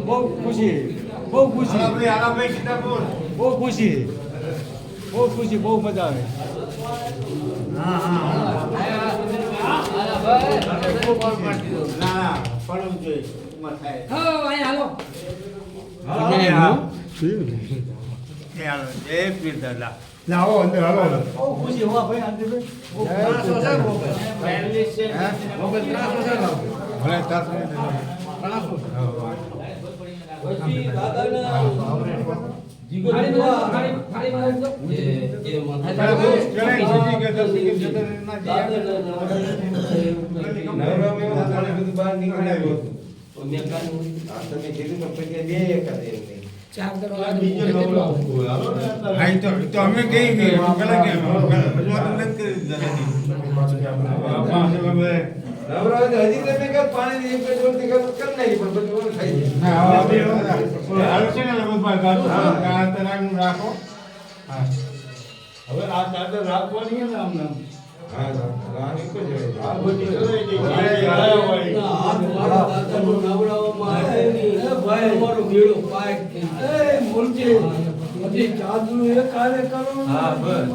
બહુ ખુશી બહુ ખુશી બહુ ખુશી બહુ ખુશી બહુ મજા આવે લાવો અંદર હાલો બહુ ખુશી હોવા ભાઈ આંટીભાઈ અમે કઈ હજી તમે કે પાણી ની પેટ્રોલ થી કરી નાખી પણ બધું ખાઈ રાખો હવે આ ચાદર રાખવાની ને આમ નામ હા બસ